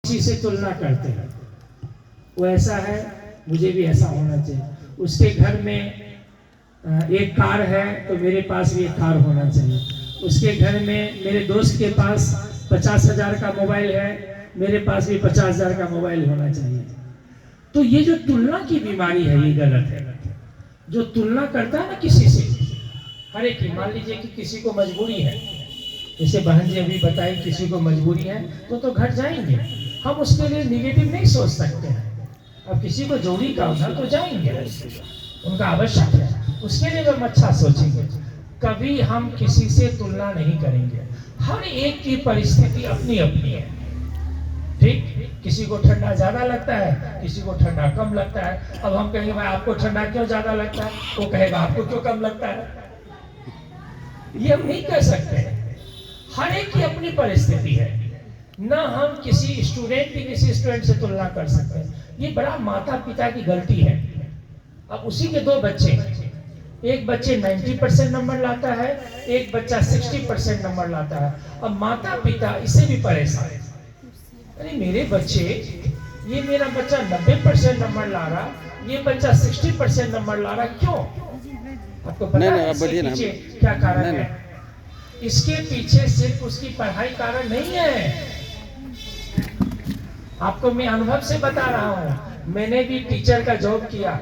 किसी से तुलना करते हैं, वो ऐसा है मुझे भी ऐसा होना चाहिए। उसके घर में एक कार है तो मेरे पास भी एक कार होना चाहिए। उसके घर में मेरे दोस्त के पास 50,000 का मोबाइल है, मेरे पास भी 50,000 का मोबाइल होना चाहिए। तो ये जो तुलना की बीमारी है ये गलत है। जो तुलना करता है ना किसी से, हर एक की, मान लीजिए कि किसी को मजबूरी है, जैसे बहन जी अभी बताई किसी को मजबूरी है तो घर जाएंगे, हम उसके लिए निगेटिव नहीं सोच सकते हैं। अब किसी को जोड़ी का होना तो जाएंगे, उनका आवश्यक है, उसके लिए हम अच्छा सोचेंगे। कभी हम किसी से तुलना नहीं करेंगे। हर एक की परिस्थिति अपनी अपनी है, ठीक। किसी को ठंडा ज्यादा लगता है, किसी को ठंडा कम लगता है। अब हम कहेंगे भाई आपको ठंडा क्यों ज्यादा लगता है, वो कहेगा आपको क्यों कम लगता है। ये हम नहीं कह सकते। हर एक की अपनी परिस्थिति है ना, हम किसी स्टूडेंट की किसी स्टूडेंट से तुलना कर सकते हैं। ये बड़ा माता पिता की गलती है। अब उसी के दो बच्चे, एक बच्चे 90% नंबर लाता है, एक बच्चा 60% नंबर लाता है। अब माता पिता इससे भी परेशान है, अरे मेरे बच्चे, ये मेरा बच्चा 90% नंबर ला रहा, ये बच्चा 60% नंबर ला रहा, क्यों? आपको पता है इसके पीछे क्या कारण है? इसके पीछे सिर्फ उसकी पढ़ाई कारण नहीं है। आपको मैं अनुभव से बता रहा हूँ, मैंने भी टीचर का जॉब किया।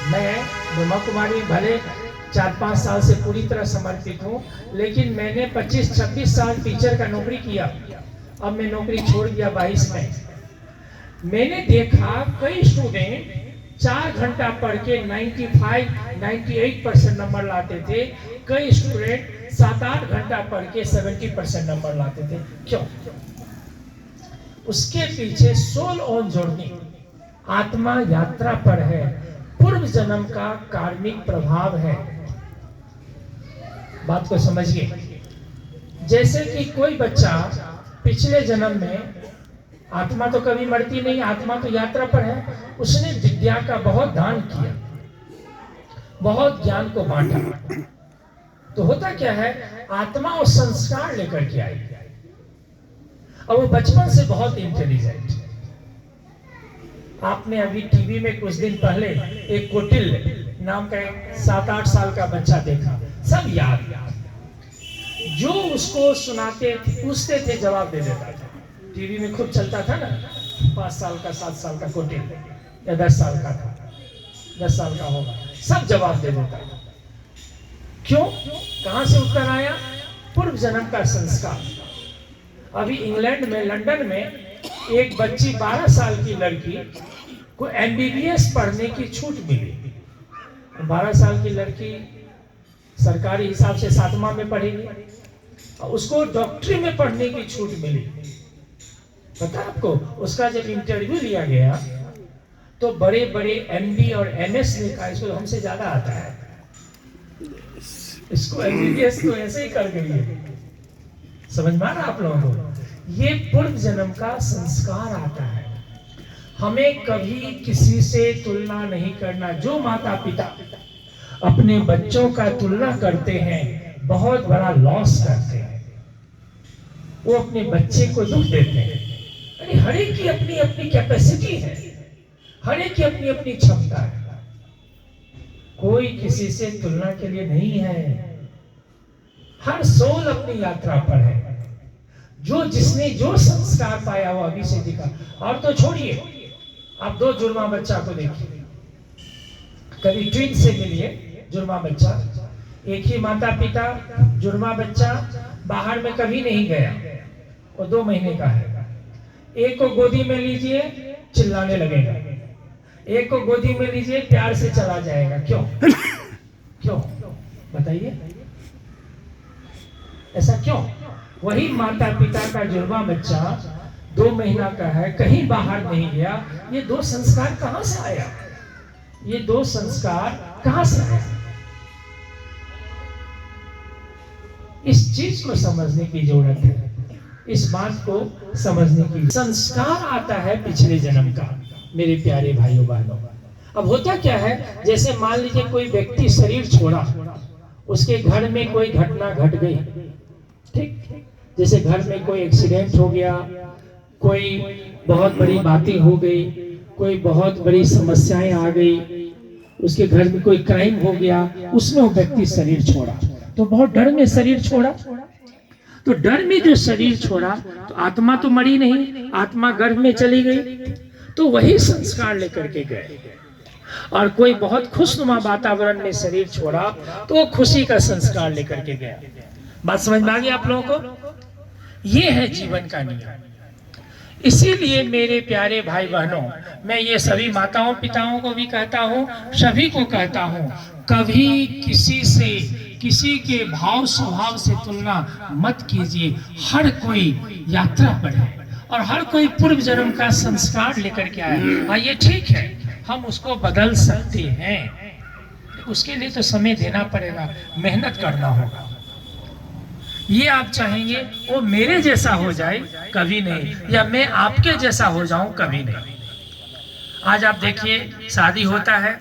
मैं ब्रह्मा कुमारी भले 4-5 साल से पूरी तरह समर्पित हूँ, लेकिन मैंने 25-26 साल टीचर का नौकरी किया। अब मैं नौकरी छोड़ दिया 22 में। मैंने देखा कई स्टूडेंट 4 घंटा पढ़ के 95-98% नंबर लाते थे, कई स्टूडेंट 7-8 घंटा पढ़ के 70% नंबर लाते थे। क्यों? उसके पीछे सोल ऑन जर्नी, आत्मा यात्रा पर है, पूर्व जन्म का कार्मिक प्रभाव है। बात को समझिए। जैसे कि कोई बच्चा पिछले जन्म में, आत्मा तो कभी मरती नहीं, आत्मा तो यात्रा पर है, उसने विद्या का बहुत दान किया, बहुत ज्ञान को बांटा, तो होता क्या है, आत्मा और संस्कार लेकर के आई। और वो बचपन से बहुत इंटेलिजेंट। आपने अभी टीवी में कुछ दिन पहले एक कोटिल नाम का 7-8 साल का बच्चा देखा, सब याद, जो उसको सुनाते पूछते थे जवाब दे देता था। टीवी में खूब चलता था ना, 5 साल का 7 साल का कोटिल, या 10 साल का था, 10 साल का होगा, सब जवाब दे देता था। क्यों? कहां से उत्तर आया? पूर्व जन्म का संस्कार। अभी इंग्लैंड में, लंदन में एक बच्ची 12 साल की लड़की को MBBS पढ़ने की छूट मिली। 12 साल की लड़की सरकारी हिसाब से 7वां में पढ़ेगी, और उसको डॉक्टरी में पढ़ने की छूट मिली। पता आपको, उसका जब इंटरव्यू लिया गया तो बड़े बड़े MD और MS ने कहा इसको हमसे ज्यादा आता है, इसको MBBS तो ऐसे ही कर गई है। समझ में आ रहा आप लोगों को? ये पूर्व जन्म का संस्कार आता है। हमें कभी किसी से तुलना नहीं करना। जो माता पिता अपने बच्चों का तुलना करते हैं, बहुत बड़ा लॉस करते हैं। वो अपने बच्चे को दुख देते हैं। अरे हर एक की अपनी अपनी कैपेसिटी है, हर एक की अपनी अपनी क्षमता है। कोई किसी से तुलना के लिए नहीं है। हर सोल अपनी यात्रा पर है। जो जिसने जो संस्कार पाया वो अभी से दिखा। और तो छोड़िए, आप 2 जुड़वा बच्चा को देखिए, कभी ट्विन से मिलिए, जुड़वा बच्चा, एक ही माता पिता, जुड़वा बच्चा बाहर में कभी नहीं गया, वो 2 महीने का है। एक को गोदी में लीजिए चिल्लाने लगेगा, एक को गोदी में लीजिए प्यार से चला जाएगा। क्यों? क्यों बताइए, ऐसा क्यों? वही माता पिता का जुड़वा बच्चा 2 महीना का है, कहीं बाहर नहीं गया। ये 2 संस्कार कहां से आया? ये 2 संस्कार कहां से आया? इस चीज को समझने की जरूरत है, इस बात को समझने की। संस्कार आता है पिछले जन्म का, मेरे प्यारे भाइयों बहनों। अब होता क्या है, जैसे मान लीजिए कोई व्यक्ति शरीर छोड़ा, उसके घर में कोई घटना घट गई, ठीक, जैसे घर में कोई एक्सीडेंट हो गया, कोई बहुत बड़ी बातें हो गई, कोई बहुत बड़ी समस्याएं आ गई, उसके घर में कोई क्राइम हो गया, उसमें वो व्यक्ति शरीर छोड़ा, तो बहुत डर में शरीर छोड़ा। तो डर में जो शरीर छोड़ा तो आत्मा तो मरी नहीं, आत्मा गर्भ में चली गई, तो वही संस्कार लेकर के गए। और कोई बहुत खुशनुमा वातावरण में शरीर छोड़ा तो वो खुशी का संस्कार लेकर के गया। बात समझ में आ गई आप लोगों को? ये है जीवन का नियम। इसीलिए मेरे प्यारे भाई बहनों, मैं ये सभी माताओं पिताओं को भी कहता हूँ, सभी को कहता हूँ, कभी किसी से, किसी के भाव स्वभाव से तुलना मत कीजिए। हर कोई यात्रा पर है और हर कोई पूर्व जन्म का संस्कार लेकर के आया। हाँ, ये ठीक है, हम उसको बदल सकते हैं, उसके लिए तो समय देना पड़ेगा, मेहनत करना होगा। ये आप चाहेंगे वो मेरे जैसा हो जाए, कभी नहीं, या मैं आपके जैसा हो जाऊं, कभी नहीं। आज आप देखिए शादी होता है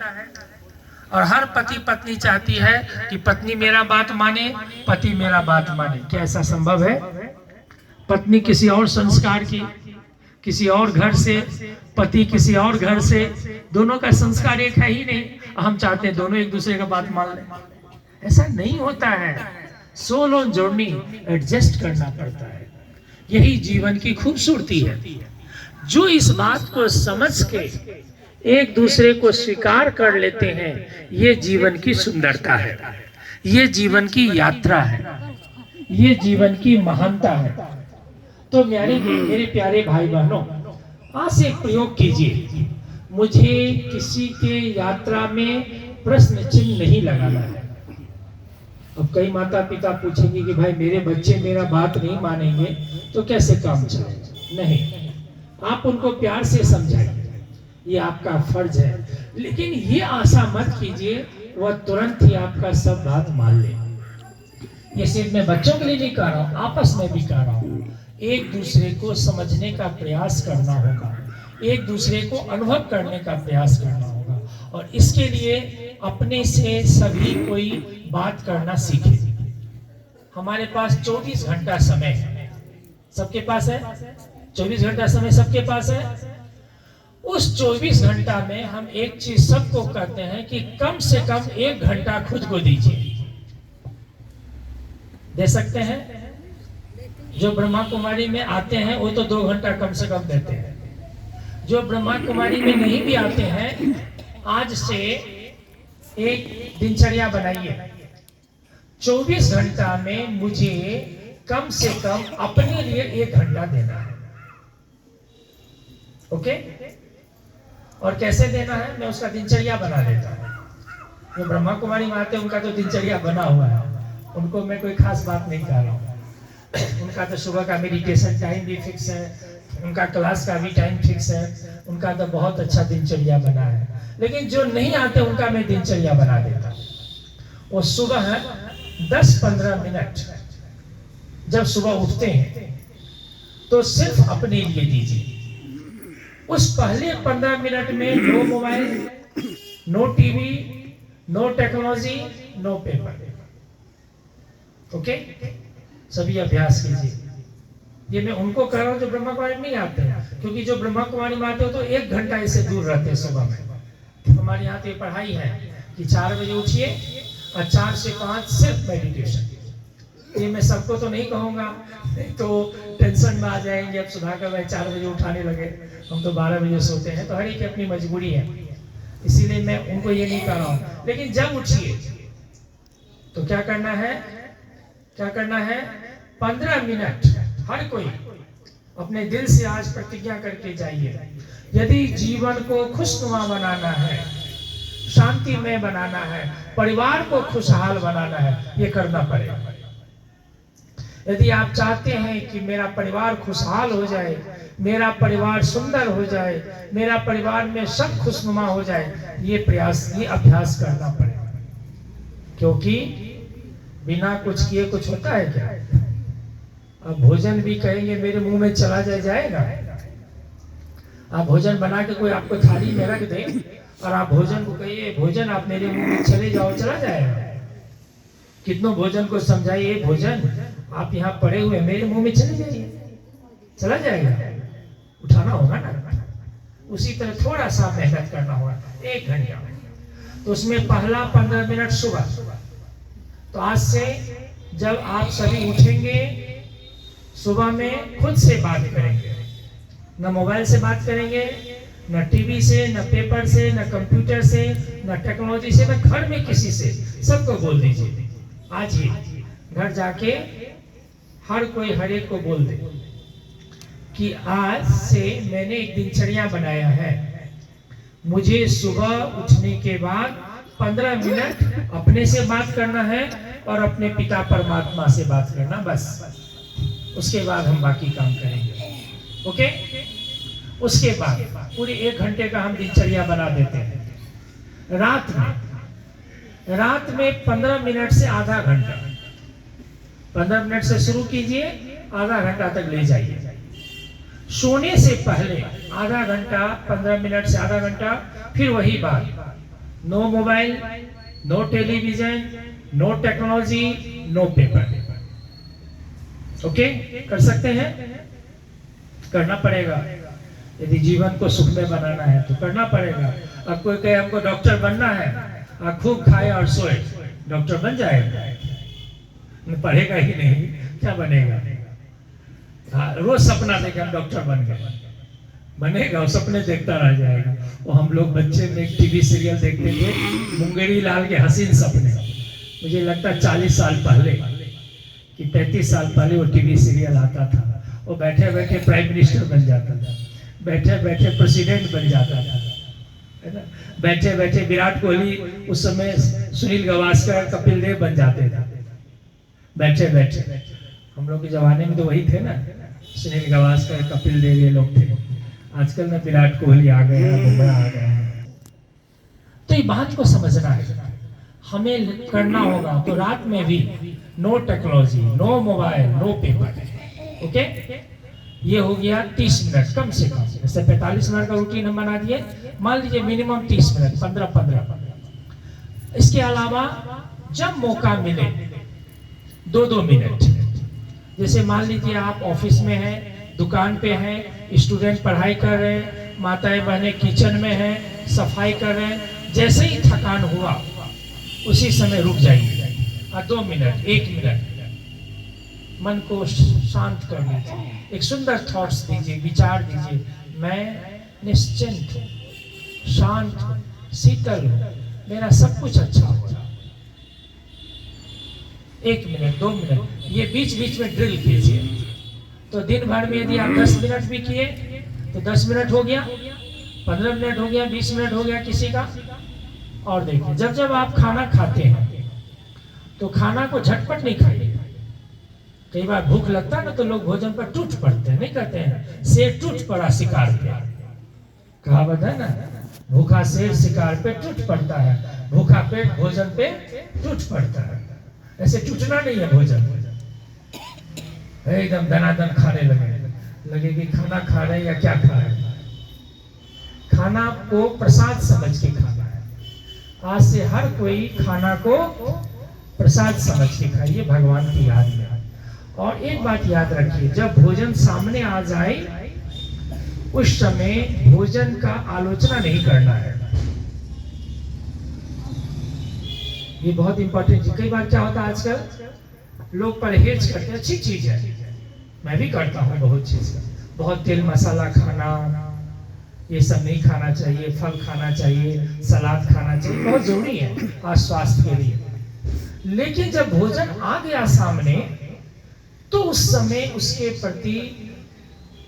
और हर पति पत्नी चाहती है कि पत्नी मेरा बात माने, पति मेरा बात माने। क्या ऐसा संभव है? पत्नी किसी और संस्कार की, किसी और घर से, पति किसी और घर से, दोनों का संस्कार एक है ही नहीं। हम चाहते हैं दोनों एक दूसरे का बात मान लें। ऐसा नहीं होता है। सोलो जर्नी एडजस्ट करना पड़ता है। यही जीवन की खूबसूरती है। जो इस बात को समझ के एक दूसरे को स्वीकार कर लेते हैं, ये जीवन की सुंदरता है, ये जीवन की यात्रा है, ये जीवन की महानता है। तो मेरे प्यारे भाई बहनों, आज से एक प्रयोग कीजिए, मुझे किसी के यात्रा में प्रश्न चिन्ह नहीं लगाना है। अब कई माता पिता पूछेंगे कि भाई मेरे बच्चे मेरा बात नहीं मानेंगे तो कैसे काम चलेगा? नहीं, आप उनको प्यार से समझाइए, ये आपका फर्ज है। लेकिन ये आशा मत कीजिए वह तुरंत ही आपका सब बात मान ले। ये सिर्फ मैं बच्चों के लिए नहीं कह रहा हूँ, आपस में भी कह रहा हूँ। एक दूसरे को समझने का प्रयास करना होगा, एक दूसरे को अनुभव करने का प्रयास करना होगा, और इसके लिए अपने से सभी कोई बात करना सीखे। हमारे पास 24 घंटा समय है, सबके पास है 24 घंटा समय, सबके पास है। उस 24 घंटा में हम एक चीज सबको कहते हैं कि कम से कम 1 घंटा खुद को दीजिए। दे सकते हैं? जो ब्रह्मा कुमारी में आते हैं वो तो 2 घंटा कम से कम देते हैं। जो ब्रह्मा कुमारी में नहीं भी आते हैं, आज से एक दिनचर्या बनाइए। 24 घंटा में मुझे कम से कम अपने लिए 1 घंटा देना है। ओके? और कैसे देना है, मैं उसका दिनचर्या बना देता हूँ। जो ब्रह्मा कुमारी में आते हैं उनका तो दिनचर्या बना हुआ है, उनको मैं कोई खास बात नहीं कह रहा हूँ। उनका तो सुबह का मेडिटेशन टाइम भी फिक्स है, उनका क्लास का भी टाइम फिक्स है, उनका तो बहुत अच्छा दिनचर्या बना है। लेकिन जो नहीं आते उनका मैं दिनचर्या बना देता हूँ। वो सुबह 10-15 मिनट जब सुबह उठते हैं तो सिर्फ अपने लिए दीजिए। उस पहले 15 मिनट में no mobile, no TV, no technology, no paper. Okay? सभी अभ्यास कीजिए। ये मैं उनको कह रहा हूँ जो ब्रह्मा कुमारी नहीं आते हैं, क्योंकि जो ब्रह्मा कुमारी में आते हो तो 1 घंटा इससे दूर रहते हैं सुबह में। हमारे यहाँ तो ये पढ़ाई है कि 4 बजे उठिए और 4 से 5 सिर्फ मेडिटेशन। ये मैं सबको तो नहीं कहूँगा, नहीं तो टेंशन में आ जाएंगे। अब सुधाकर भाई 4 बजे उठाने लगे, हम तो 12 बजे सोते हैं। तो हर एक की अपनी मजबूरी है, इसीलिए मैं उनको ये नहीं कह रहा हूँ। लेकिन जब उठिए तो क्या करना है, क्या करना है? 15 मिनट हर कोई अपने दिल से आज प्रतिज्ञा करके जाइए, यदि जीवन को खुशनुमा बनाना है, शांति में बनाना है, परिवार को खुशहाल बनाना है, ये करना पड़ेगा। यदि आप चाहते हैं कि मेरा परिवार खुशहाल हो जाए, मेरा परिवार सुंदर हो जाए, मेरा परिवार में सब खुशनुमा हो जाए, ये प्रयास, ये अभ्यास करना पड़ेगा। क्योंकि बिना कुछ किए कुछ होता है क्या? अब भोजन भी कहेंगे मेरे मुंह में चला जाएगा? आप भोजन बना के कोई आपको थाली में रख दे और आप भोजन को कहिए भोजन आप मेरे मुंह में चले जाओ, चला जाएगा? कितनों भोजन को समझाइए भोजन आप यहाँ पड़े हुए मेरे मुंह में चले जाइए, चला जाएगा? उठाना होगा ना, उसी तरह थोड़ा सा मेहनत करना होगा 1 घंटा। तो उसमें पहला 15 मिनट सुबह। तो आज से जब आप सभी उठेंगे सुबह में खुद से बात करेंगे, न मोबाइल से बात करेंगे, न टीवी से, न पेपर से, न कंप्यूटर से, न टेक्नोलॉजी से, न घर में किसी से। सबको बोल दीजिए आज ही घर जाके हर कोई हर एक को बोल दे कि आज से मैंने एक दिनचर्या बनाया है, मुझे सुबह उठने के बाद 15 मिनट अपने से बात करना है और अपने पिता परमात्मा से बात करना, बस। उसके बाद हम बाकी काम करेंगे, ओके। उसके बाद पूरे 1 घंटे का हम दिनचर्या बना देते हैं। रात में 15 मिनट से आधा घंटा, 15 मिनट से शुरू कीजिए, आधा घंटा तक ले जाइए। सोने से पहले आधा घंटा, 15 मिनट से आधा घंटा, फिर वही बात, no mobile, no television, no technology, no paper. Okay, कर सकते हैं? करना पड़ेगा। यदि जीवन को सुख में बनाना है तो करना पड़ेगा। अब कोई कहे हमको डॉक्टर बनना है, आप खूब खाए और सोए, डॉक्टर बन जाएगा? पढ़ेगा ही नहीं, क्या बनेगा? रोज सपना देखे हम डॉक्टर बन गए, बनेगा? वो सपने देखता रह जाएगा। वो हम लोग बच्चे में एक टीवी सीरियल देखते थे, मुंगेरी लाल के हसीन सपने। मुझे लगता है 40 साल पहले कि 35 साल पहले वो टीवी सीरियल आता था। वो बैठे बैठे प्राइम मिनिस्टर बन जाता था, बैठे बैठे प्रेसिडेंट बन जाता था, है ना? बैठे बैठे विराट कोहली, उस समय सुनील गावस्कर, कपिल देव बन जाते थे, बैठे बैठे। हम लोग के जमाने में तो वही थे ना, सुनील गावस्कर, कपिल देव, ये लोग थे। आजकल ना विराट कोहली आ गए हैं, बुमराह आ गए हैं। तो ये बात को समझना है, हमें करना होगा। तो रात में भी no technology, no mobile, no paper, okay. ये हो गया 30 मिनट कम से कम। जैसे 45 मिनट का रूटीन हम बना दिए, मान लीजिए मिनिमम 30 मिनट, 15-15। इसके अलावा जब मौका मिले 2-2 मिनट, जैसे मान लीजिए आप ऑफिस में हैं, दुकान पे हैं, स्टूडेंट पढ़ाई कर रहे हैं, माताएं बहनें किचन में हैं, सफाई कर रहे हैं, जैसे ही थकान हुआ उसी समय रुक जाइए और 2 मिनट, 1 मिनट मन को शांत कर लीजिए, एक सुंदर थॉट्स दीजिए, विचार दीजिए, मैं निश्चिंत हूँ, शांत हूँ, शीतल हूँ, मेरा सब कुछ अच्छा होगा। 1 मिनट, 2 मिनट, ये बीच बीच में ड्रिल कीजिए। तो दिन भर में यदि आप 10 मिनट भी किए तो 10 मिनट हो गया, 15 मिनट हो गया, 20 मिनट हो गया किसी का। और देखिए, जब जब आप खाना खाते हैं तो खाना को झटपट नहीं खाइए। कई बार भूख लगता है ना तो लोग भोजन पर टूट पड़ते हैं, नहीं कहते हैं शेर टूट पड़ा शिकार पे, कहावत है ना, भूखा शेर शिकार पे टूट पड़ता है, भूखा पेट भोजन पे टूट पड़ता है। ऐसे टूटना नहीं है भोजन, एकदम दनादन खाने लगे कि खाना खा रहे हैं या क्या खा रहे हैं। खाना को प्रसाद समझ के खाना है। आज से हर कोई खाना को प्रसाद समझ के खाइए, भगवान की याद में। और एक बात याद रखिए, जब भोजन सामने आ जाए उस समय भोजन का आलोचना नहीं करना है। ये बहुत इंपॉर्टेंट है। कई बार क्या होता है, आजकल लोग परहेज करते हैं, अच्छी चीज है, मैं भी करता हूँ बहुत चीज का, बहुत तेल मसाला खाना, ये सब नहीं खाना चाहिए, फल खाना चाहिए, सलाद खाना चाहिए, बहुत जरूरी है आज स्वास्थ्य के लिए। लेकिन जब भोजन आ गया सामने तो उस समय उसके प्रति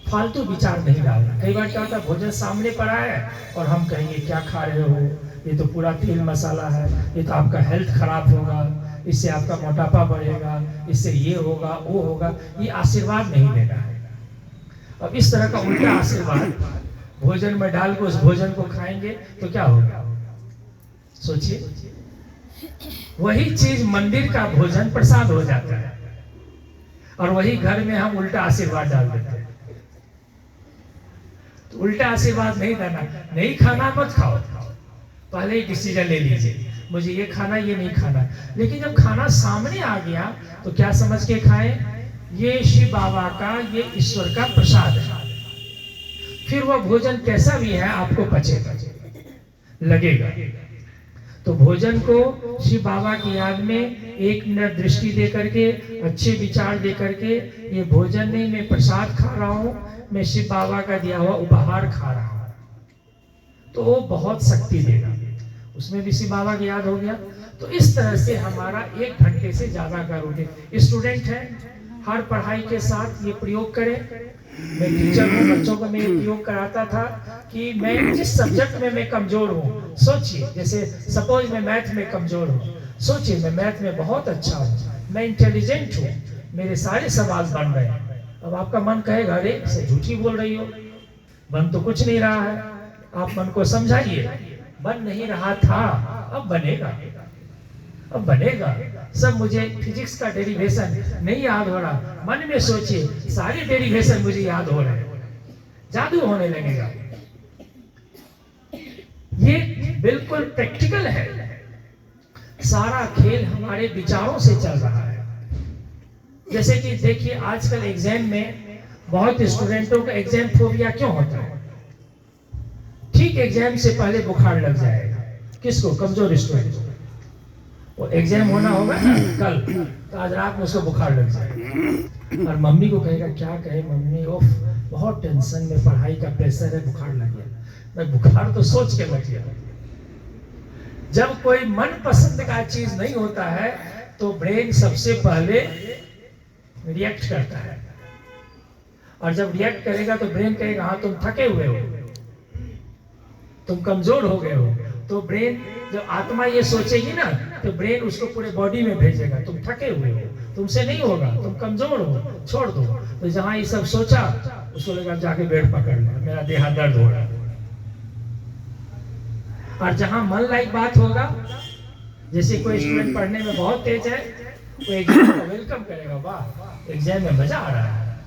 फालतू विचार नहीं डालना। कई बार क्या होता है, भोजन सामने पड़ा है और हम कहेंगे क्या खा रहे हो, ये तो पूरा तेल मसाला है, ये तो आपका हेल्थ खराब होगा, इससे आपका मोटापा बढ़ेगा, इससे ये होगा वो होगा। ये आशीर्वाद नहीं देना है। अब इस तरह का उल्टा आशीर्वाद भोजन में डाल के उस भोजन को खाएंगे तो क्या होगा, सोचिए। वही चीज मंदिर का भोजन प्रसाद हो जाता है और वही घर में हम उल्टा आशीर्वाद डाल देते हैं। तो उल्टा आशीर्वाद नहीं देना, नहीं खाना मत खाओ, पहले ही डिसीजन ले लीजिए मुझे ये खाना ये नहीं खाना। लेकिन जब खाना सामने आ गया तो क्या समझ के खाएं, ये शिव बाबा का, ये ईश्वर का प्रसाद है। फिर वह भोजन कैसा भी है आपको पचेगा, लगेगा। तो भोजन को शिव बाबा की याद में एक मिनट दृष्टि दे करके, अच्छे विचार दे करके, ये भोजन नहीं मैं प्रसाद खा रहा हूँ, मैं शिव बाबा का दिया हुआ उपहार खा रहा हूँ, तो वो बहुत शक्ति देगा। उसमें भी शिव बाबा की याद हो गया। तो इस तरह से हमारा 1 घंटे से ज्यादा का रूटीन। स्टूडेंट है, हर पढ़ाई के साथ ये प्रयोग करें। मैं टीचर हूँ, बच्चों को मैं प्रयोग कराता था कि मैं जिस सब्जेक्ट में मैं कमजोर हूँ, सोचिए, जैसे सपोज मैं मैथ में कमजोर हूँ, सोचिए मैं मैथ में बहुत अच्छा हूँ, मैं इंटेलिजेंट हूँ, मेरे सारे सवाल बन रहे हैं। अब आपका मन कहेगा अरे से झूठी बोल रही हो, बन तो कुछ नहीं रहा है। आप मन को समझाइए, बन नहीं रहा था, अब बनेगा, अब बनेगा। सब मुझे फिजिक्स का डेरिवेशन नहीं याद हो रहा, मन में सोचिए सारे डेरिवेशन मुझे याद हो रहे हैं, जादू होने लगेगा। ये बिल्कुल प्रैक्टिकल है। सारा खेल हमारे विचारों से चल रहा है। जैसे कि देखिए आजकल एग्जाम में बहुत स्टूडेंटों का एग्जाम फोबिया क्यों होता है? ठीक एग्जाम से पहले बुखार लग जाएगा। किसको? कमजोर स्टूडेंट को। वो एग्जाम होना होगा ना कल, तो आज रात में उसको बुखार लग जाएगा और मम्मी को कहेगा, क्या कहे मम्मी, ओफ बहुत टेंशन में, पढ़ाई का प्रेशर है, बुखार लग गया। मैं बुखार तो सोच के लग गया। जब कोई मन पसंद का चीज नहीं होता है तो ब्रेन सबसे पहले रिएक्ट करता है, और जब रिएक्ट करेगा तो ब्रेन कहेगा हाँ तुम थके हुए हो, तुम कमजोर हो गए हो। तो ब्रेन, जब आत्मा ये सोचेगी ना, तो ब्रेन उसको पूरे बॉडी में भेजेगा, तुम थके हुए हो, तुमसे नहीं होगा, तुम कमजोर हो, छोड़ दो। तो जहां ये सब सोचा, उसको लगा जाके बेड पकड़ लो, मेरा देह दर्द हो रहा है। और जहां मन लाइक बात होगा, जैसे कोई स्टूडेंट पढ़ने में बहुत तेज है, वो एग्जाम को वेलकम करेगा, वाह एग्जाम में मजा आ रहा है,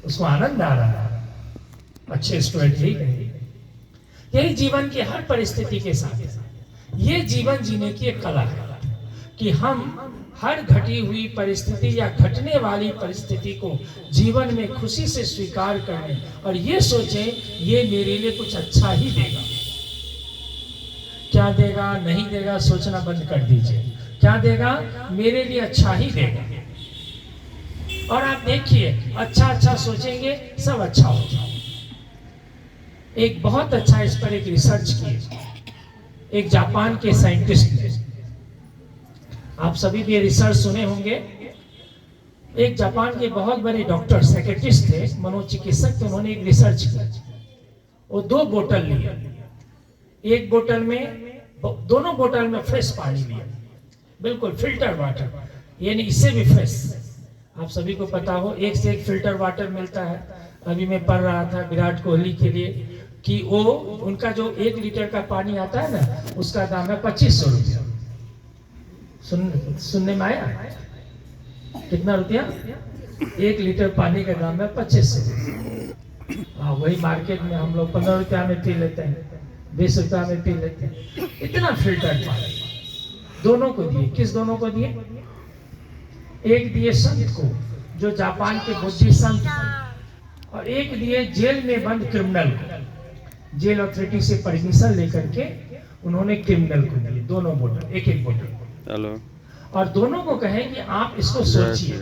उसको आनंद आ रहा है। अच्छे स्टूडेंट यही कहेंगे। यही जीवन की हर परिस्थिति के साथ ये जीवन जीने की एक कला है कि हम हर घटी हुई परिस्थिति या घटने वाली परिस्थिति को जीवन में खुशी से स्वीकार करें और ये सोचें ये मेरे लिए कुछ अच्छा ही देगा। क्या देगा नहीं देगा सोचना बंद कर दीजिए, क्या देगा मेरे लिए अच्छा ही देगा। और आप देखिए अच्छा अच्छा सोचेंगे सब अच्छा हो जाएगा। एक बहुत अच्छा इस पर एक रिसर्च की एक जापान के साइंटिस्ट ने, आप सभी भी ये रिसर्च सुने होंगे। एक जापान के बहुत बड़े डॉक्टर साइकियाट्रिस्ट थे, मनोचिकित्सक थे, उन्होंने एक रिसर्च की। वो 2 बोतल लिए, एक बोतल में, दोनों बोतल में फ्रेश पानी लिया, बिल्कुल फिल्टर वाटर, यानी इससे भी फ्रेश। आप सभी को पता हो एक से एक फिल्टर वाटर मिलता है। अभी मैं पढ़ रहा था विराट कोहली के लिए कि वो उनका जो 1 लीटर का पानी आता है ना, उसका दाम है 2500 रुपया। सुनने में आया? कितना रुपया? 1 लीटर पानी का दाम है 2500। हाँ, वही मार्केट में हम लोग 15 रुपया में पी लेते हैं, 20 रुपया में पी लेते हैं। इतना फिल्टर पानी दोनों को दिए। किस दोनों को दिए? एक दिए संत को, जो जापान के बुद्धि संत थे, और एक दिए जेल में बंद क्रिमिनल को। जेल अथॉरिटी से परमिशन लेकर के उन्होंने क्रिमिनल को दिए, दोनों बोतल, एक एक बोतल। हेलो। और दोनों को कहे कि आप इसको सोचिए।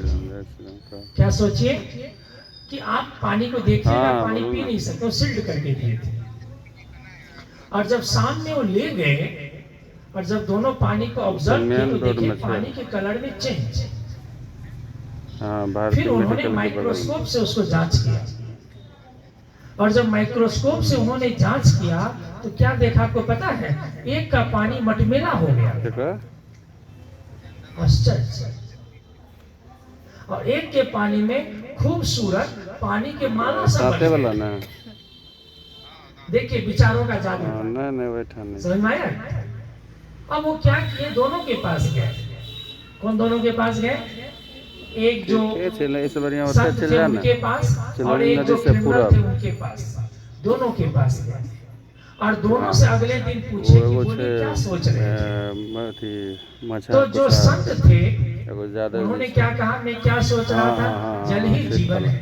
क्या सोचिए? कि आप पानी को देखिएगा, पानी पी नहीं सकते, सिल्ड करके दिए थे। और जब शाम में वो ले गए और जब दोनों पानी को ऑब्जर्व किए तो देखिए पानी के कलर में चेंज। फिर उन्होंने माइक्रोस्कोप से उसको जांच किया, और जब माइक्रोस्कोप से उन्होंने जांच किया तो क्या देखा आपको पता है? एक का पानी मटमेला हो गया, आश्चर्य। और एक के पानी में खूबसूरत पानी के माला सब बने। देखिए विचारों का जादू। समझ में आया? अब वो क्या किए, दोनों के पास गए। कौन दोनों के पास गए? एक जो संत थे उनके पास और एक जो क्रिमिनल थे उनके पास, दोनों के पास गए। और दोनों से अगले दिन पूछे कि बोले क्या सोच रहे थे? तो जो संत थे उन्होंने क्या कहा? मैं क्या सोच रहा था, जल ही जीवन है।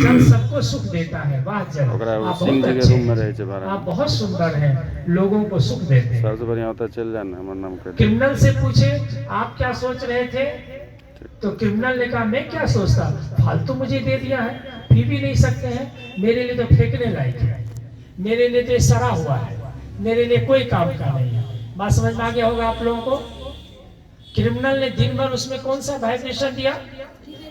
जल सबको सुख देता है। वाह जल, आप बहुत अच्छे हैं, आप बहुत सुंदर हैं, लोगों को सुख देते हैं। सबसे बढ़िया होता है चल जाना हमारा नाम कर। क्रिमिनल से पूछे आप क्या सोच रहे थे, तो क्रिमिनल ने कहा मैं क्या सोचता, फालतू मुझे दे दिया है, पी भी नहीं सकते हैं, मेरे लिए तो फेंकने लायक है, मेरे लिए तो ये सड़ा हुआ है, मेरे लिए कोई काम का नहीं है। बात समझ में आ गया होगा आप लोगों को। क्रिमिनल ने दिन भर उसमें कौन सा वाइब्रेशन दिया,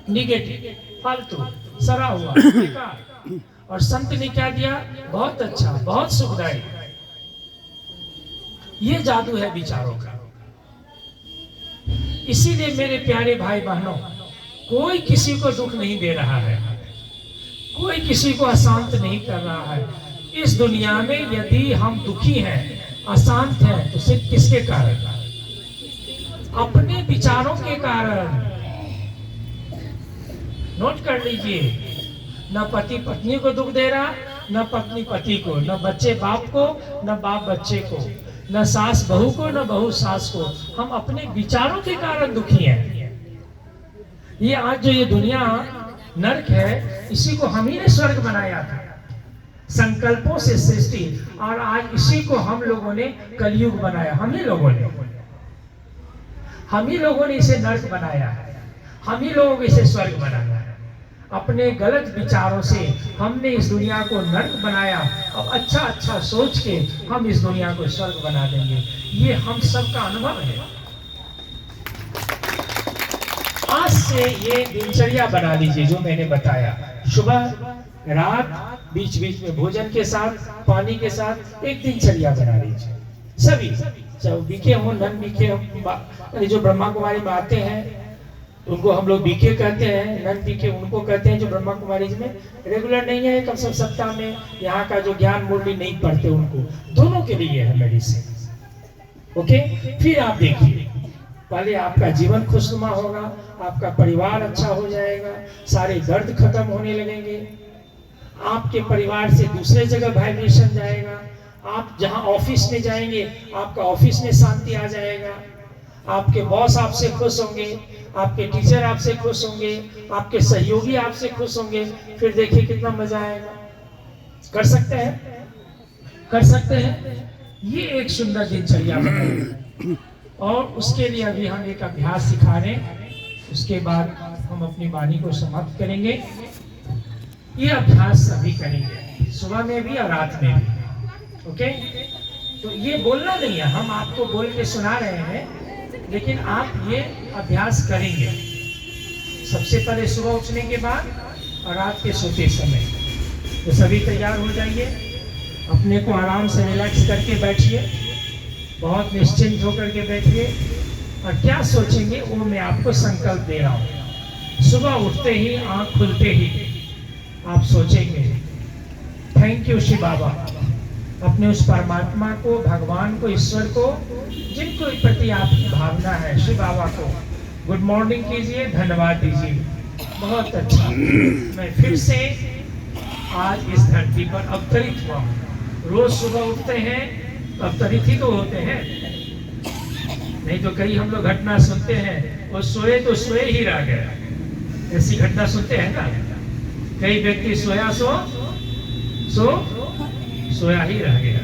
निगेटिव, फालतू, सड़ा हुआ, बेकार। और संत ने क्या दिया, बहुत अच्छा, बहुत सुखदायी। ये जादू है विचारों का। इसीलिए मेरे प्यारे भाई बहनों, कोई किसी को दुख नहीं दे रहा है, कोई किसी को अशांत नहीं कर रहा है। इस दुनिया में यदि हम दुखी हैं, अशांत हैं, तो सिर्फ किसके कारण, अपने विचारों के कारण। नोट कर लीजिए, न पति पत्नी को दुख दे रहा, न पत्नी पति को, न बच्चे बाप को, न बाप बच्चे को, न सास बहू को, न बहू सास को। हम अपने विचारों के कारण दुखी हैं। ये आज जो ये दुनिया नरक है, इसी को हम ही ने स्वर्ग बनाया था, संकल्पों से सृष्टि, और आज इसी को हम लोगों ने कलयुग बनाया। हम ही लोगों ने इसे नरक बनाया है, हम ही लोगों को इसे स्वर्ग बनाया है। अपने गलत विचारों से हमने इस दुनिया को नरक बनाया। अब अच्छा अच्छा सोच के हम इस दुनिया को स्वर्ग बना देंगे। ये हम सबका अनुभव है। आज से ये दिनचर्या बना लीजिए जो मैंने बताया, सुबह रात बीच बीच में भोजन के साथ, पानी के साथ एक दिनचर्या बना लीजिए। सभी चाहे बीके हो, नन बीके हो, जो ब्रह्मा कुमारी में आते हैं उनको हम लोग बीके कहते हैं, नन बीके उनको कहते हैं जो ब्रह्मा कुमारी में रेगुलर नहीं है, कम से कम सप्ताह में यहाँ का जो ज्ञान मुरली नहीं पढ़ते, उनको दोनों के लिए है मेडिसिन। ओके, फिर आप देखिए, पहले आपका जीवन खुशनुमा होगा, आपका परिवार अच्छा हो जाएगा, सारे दर्द खत्म होने लगेंगे, आपके परिवार से दूसरे जगह वाइब्रेशन जाएगा, आप जहां ऑफिस में जाएंगे आपका ऑफिस में शांति आ जाएगा, आपके बॉस आपसे खुश होंगे, आपके टीचर आपसे खुश होंगे, आपके सहयोगी आपसे खुश होंगे। फिर देखिए कितना मजा आएगा। कर सकते हैं, कर सकते हैं। ये एक सुंदर दिनचर्या बनाइए, और उसके लिए अभी हम एक अभ्यास सिखा रहे हैं, उसके बाद हम अपनी वाणी को समाप्त करेंगे। ये अभ्यास सभी करेंगे, सुबह में भी और रात में भी। ओके, तो ये बोलना नहीं है, हम आपको बोल के सुना रहे हैं, लेकिन आप ये अभ्यास करेंगे सबसे पहले सुबह उठने के बाद और रात के सोते समय। तो सभी तैयार हो जाइए, अपने को आराम से रिलैक्स करके बैठिए, बहुत निश्चिंत होकर के बैठिए, और क्या सोचेंगे वो मैं आपको संकल्प दे रहा हूँ। सुबह उठते ही, आँख खुलते ही आप सोचेंगे, थैंक यू शिव बाबा, अपने उस परमात्मा को, भगवान को, ईश्वर को, जिनको प्रति आपकी भावना है, शिव बाबा को गुड मॉर्निंग कीजिए, धन्यवाद दीजिए। बहुत अच्छा, मैं फिर से आज इस धरती पर अवतरित हुआ हूँ। रोज सुबह उठते हैं अवतरित ही तो होते हैं, नहीं तो कई हम लोग घटना सुनते हैं, वो सोए तो सोए ही रह गए, ऐसी घटना सुनते हैं ना। कई व्यक्ति सोया सोया ही रह गया,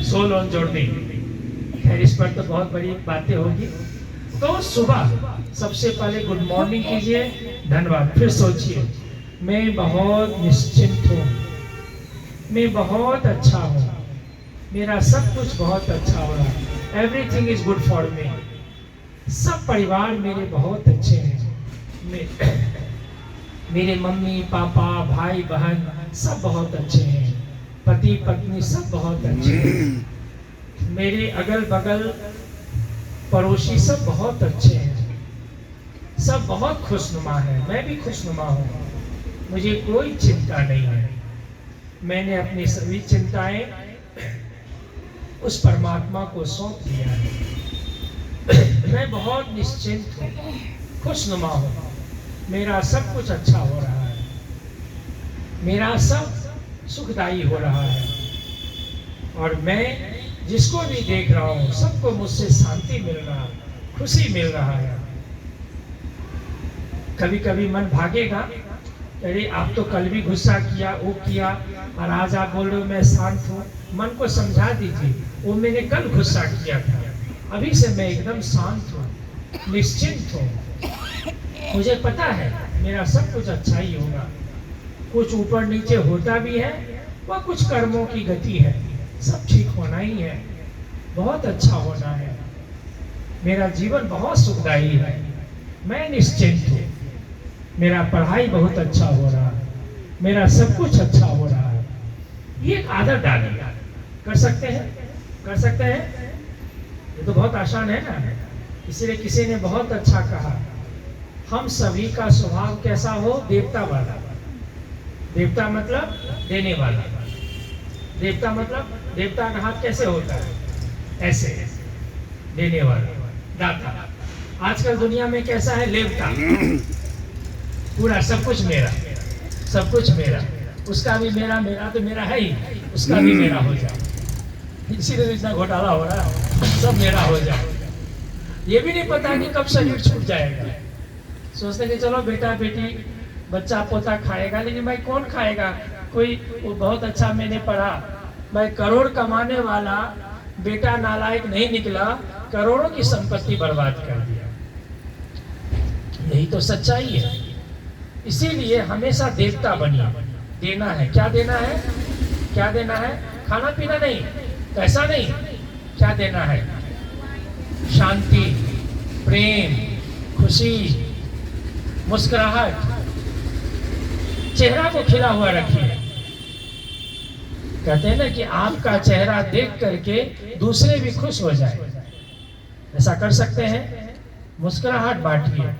सोल ऑन जर्नी। खैर, इस पर तो बहुत बड़ी बातें होगी। तो सुबह सबसे पहले गुड मॉर्निंग कीजिए, धन्यवाद। फिर सोचिए, मैं बहुत निश्चिंत हूँ, मैं बहुत अच्छा हूँ, मेरा सब कुछ बहुत अच्छा हो रहा है, everything is good for me. सब परिवार मेरे बहुत अच्छे हैं, मेरे मम्मी पापा भाई बहन सब बहुत अच्छे हैं, पति पत्नी सब बहुत अच्छे हैं, मेरे अगल बगल पड़ोसी सब बहुत अच्छे हैं, सब बहुत खुशनुमा है, मैं भी खुशनुमा हूँ, मुझे कोई चिंता नहीं है। मैंने अपनी सभी चिंताएं उस परमात्मा को सौंप दिया है। मैं बहुत निश्चिंत हूँ, खुशनुमा हूँ, मेरा सब कुछ अच्छा हो रहा है, मेरा सब सुखदायी हो रहा है, और मैं जिसको भी देख रहा हूँ सबको मुझसे शांति मिल रहा है, खुशी मिल रहा है। कभी कभी मन भागेगा, अरे आप तो कल भी गुस्सा किया, वो किया, और आज आप बोल रहे हो मैं शांत हूँ। मन को समझा दीजिए, वो मैंने कल गुस्सा किया था, अभी से मैं एकदम शांत हूँ, निश्चिंत हूँ, मुझे पता है मेरा सब कुछ अच्छा ही होगा। कुछ ऊपर नीचे होता भी है, वह कुछ कर्मों की गति है, सब ठीक होना ही है, बहुत अच्छा होना है, मेरा जीवन बहुत सुखदायी है, मैं निश्चिंत हूँ, मेरा पढ़ाई बहुत अच्छा हो रहा है, मेरा सब कुछ अच्छा हो रहा है। ये एक आदत डालिए, कर सकते हैं, कर सकते हैं, ये तो बहुत आसान है ना। इसीलिए किसी ने बहुत अच्छा कहा, हम सभी का स्वभाव कैसा हो, देवता वाला। देवता मतलब देने वाला, देवता मतलब देवता का हाथ कैसे होता है, ऐसे देने वाला, दाता। आजकल दुनिया में कैसा है, लेवता, पूरा सब कुछ मेरा, सब कुछ मेरा, उसका भी मेरा, मेरा तो मेरा है ही, उसका भी मेरा हो जाए, इसीलिए इतना घोटाला हो रहा है, सब मेरा हो जाए। ये भी नहीं पता कि कब शरीर छूट जाएगा, सोचते कि चलो बेटा बेटी बच्चा पोता खाएगा, लेकिन भाई कौन खाएगा। कोई वो बहुत अच्छा मैंने पढ़ा, भाई करोड़ कमाने वाला बेटा नालायक नहीं निकला, करोड़ों की संपत्ति बर्बाद कर दिया। यही तो सच्चाई है। इसीलिए हमेशा देवता बनिए, देना है, क्या देना है, क्या देना है, खाना पीना नहीं, पैसा नहीं, क्या देना है, शांति, प्रेम, खुशी, मुस्कुराहट, चेहरा को खिला हुआ रखिए। कहते हैं ना कि आपका चेहरा देख करके दूसरे भी खुश हो जाए, ऐसा कर सकते हैं, मुस्कुराहट बांटिए,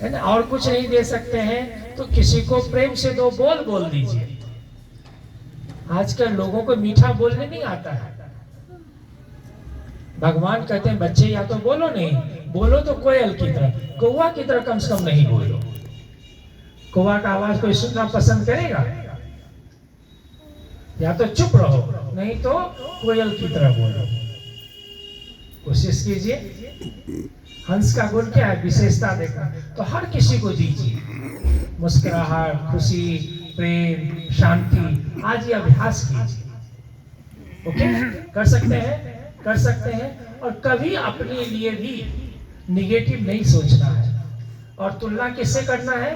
है ना। और कुछ नहीं दे सकते हैं तो किसी को प्रेम से दो बोल बोल दीजिए। आजकल लोगों को मीठा बोलने नहीं आता है। भगवान कहते हैं बच्चे या तो बोलो नहीं, बोलो तो कोयल की तरह, कौवा की तरह कम से कम नहीं बोलो। कौवा का आवाज कोई सुनना पसंद करेगा, या तो चुप रहो, नहीं तो कोयल की तरह बोलो। कोशिश कीजिए। हंस का गुण क्या है, विशेषता देखना, तो हर किसी को दीजिए, मुस्कुराहट, खुशी, प्रेम, शांति, आज ये अभ्यास कीजिए। ओके, कर सकते हैं, कर सकते हैं। और कभी अपने लिए भी निगेटिव नहीं सोचना है। और तुलना किससे करना है,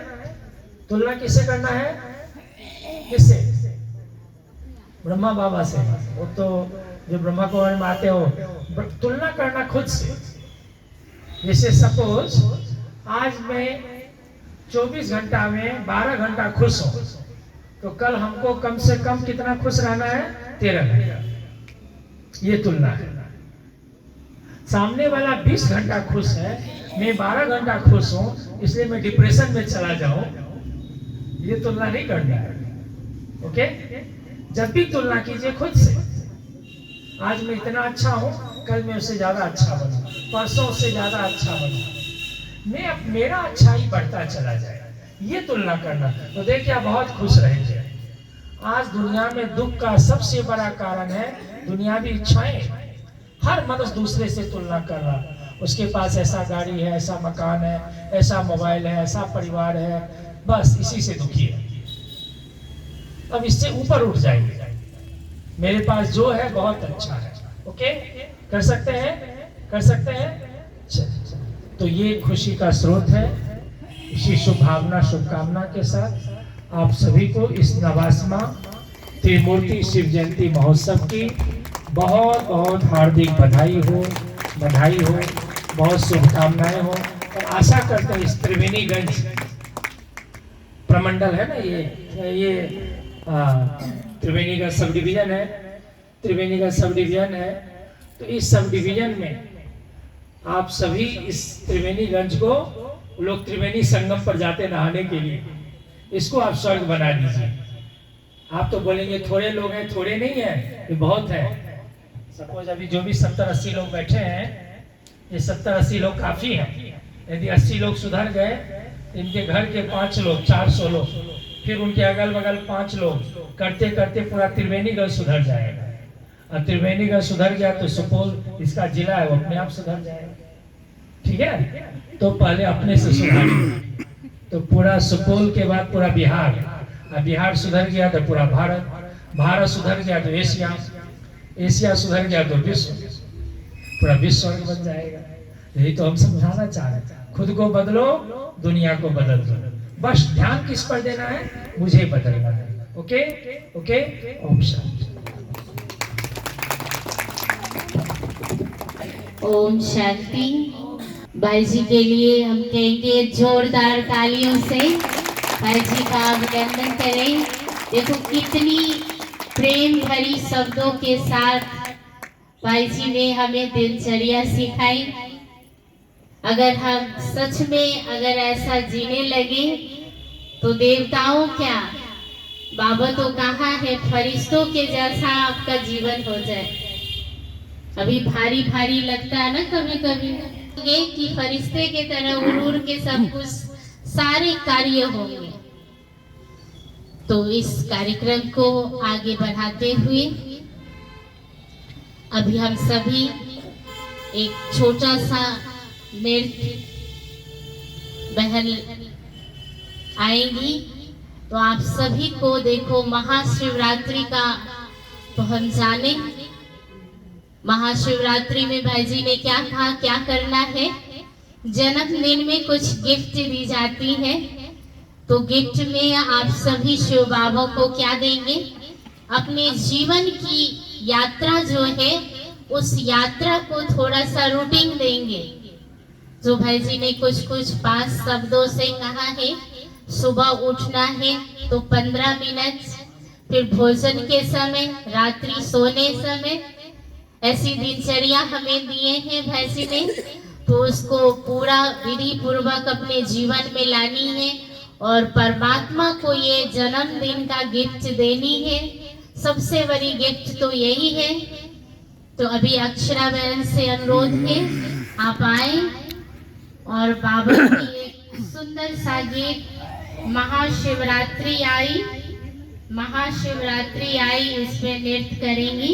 तुलना किससे करना है, किससे, ब्रह्मा बाबा से। वो तो जो ब्रह्मा कुमारी में आते हो, तुलना करना खुद से। जैसे सपोज आज मैं 24 घंटा में 12 घंटा खुश हूं, तो कल हमको कम से कम कितना खुश रहना है, 13 घंटा। ये तुलना है। सामने वाला 20 घंटा खुश है, मैं 12 घंटा खुश हूं, इसलिए मैं डिप्रेशन में चला जाऊं, ये तुलना नहीं करनी है। ओके, जब भी तुलना कीजिए खुद से, आज मैं इतना अच्छा हूं, कल मैं उससे ज्यादा अच्छा बनूं, परसों उससे ज्यादा अच्छा बनूं, मैं मेरा अच्छा ही बढ़ता चला जाए, ये तुलना करना। तो देखिए आप बहुत खुश रहेंगे। आज दुनिया में दुख का सबसे बड़ा कारण है दुनियावी इच्छाएं। हर मनुष्य दूसरे से तुलना कर रहा, उसके पास ऐसा गाड़ी है, ऐसा मकान है, ऐसा मोबाइल है, ऐसा परिवार है, बस इसी से दुखी है। अब इससे ऊपर उठ जाएंगे, मेरे पास जो है बहुत अच्छा है। ओके, कर सकते हैं, कर सकते हैं। तो ये खुशी का स्रोत है। इसी शुभ भावना शुभकामना के साथ आप सभी को इस 89वां त्रिमूर्ति शिव जयंती महोत्सव की बहुत बहुत हार्दिक बधाई हो, बधाई हो, बहुत शुभकामनाएं हो। और आशा करते हैं इस त्रिवेणीगंज प्रमंडल है ना, ये त्रिवेणीगंज सब डिवीजन है, त्रिवेणीगंज सब डिवीजन है, तो इस सब डिवीजन में आप सभी इस त्रिवेणीगंज को, लोग त्रिवेणी संगम पर जाते नहाने के लिए, इसको आप स्वर्ग बना दीजिए। आप तो बोलेंगे थोड़े लोग हैं, थोड़े नहीं है, ये बहुत है। सपोज अभी जो भी 70-80 लोग बैठे हैं, ये 70-80 लोग काफी हैं। यदि 80 लोग सुधर गए, इनके घर के 5 लोग, 400 लोग, फिर उनके अगल बगल 5 लोग, करते करते पूरा त्रिवेणीगंज सुधर जाएगा। और त्रिवेणीगंज सुधर गया तो सुपौल इसका जिला है, वो अपने आप सुधर जाएगा। ठीक है, तो पहले अपने से सुधारिए, तो पूरा सुपौल के बाद पूरा बिहार, और बिहार सुधर गया तो पूरा भारत, भारत सुधर गया तो एशिया, एशिया सुधर गया तो विश्व, पूरा विश्व स्वर्ग बन जाएगा। यही तो हम समझाना चाह रहे हैं, खुद को बदलो, दुनिया को बदल दो। बस ध्यान किस पर देना है, मुझे बदलना है। Okay okay, Om Shanti. ओम शांति। भाई जी के लिए हम कहेंगे जोरदार तालियों से भाई जी का अभिनंदन करें। देखो कितनी प्रेम भरी शब्दों के साथ भाई जी ने हमें दिनचर्या सिखाई। अगर हम सच में अगर ऐसा जीने लगे तो देवताओं क्या, बाबा तो कहा है फरिश्तों के जैसा आपका जीवन हो जाए। अभी भारी भारी लगता है ना कभी कभी कि फरिश्ते के तरह उड़ उड़ के सब कुछ सारे कार्य होंगे। तो इस कार्यक्रम को आगे बढ़ाते हुए अभी हम सभी एक छोटा सा नृत्य बहन आएंगी। तो आप सभी को देखो महाशिवरात्रि का तो हम जाने, महाशिवरात्रि में भाई जी ने क्या कहा, क्या करना है। जन्मदिन में कुछ गिफ्ट दी जाती है, तो गिफ्ट में आप सभी शिव बाबा को क्या देंगे, अपने जीवन की यात्रा जो है उस यात्रा को थोड़ा सा रूटीन देंगे। जो भाई जी ने कुछ कुछ 5 शब्दों से कहा है, सुबह उठना है तो 15 मिनट, फिर भोजन के समय, रात्रि सोने समय, ऐसी दिनचर्या हमें दिए हैं भाई जी ने। तो उसको पूरा विधि पूर्वक अपने जीवन में लानी है और परमात्मा को ये जन्मदिन का गिफ्ट देनी है। सबसे बड़ी गिफ्ट तो यही है। तो अभी अक्षरा बहन से अनुरोध है आप आए और बाबा की एक सुंदर सा गीत महाशिवरात्रि आई, महाशिवरात्रि आई, इसमें नृत्य करेंगी।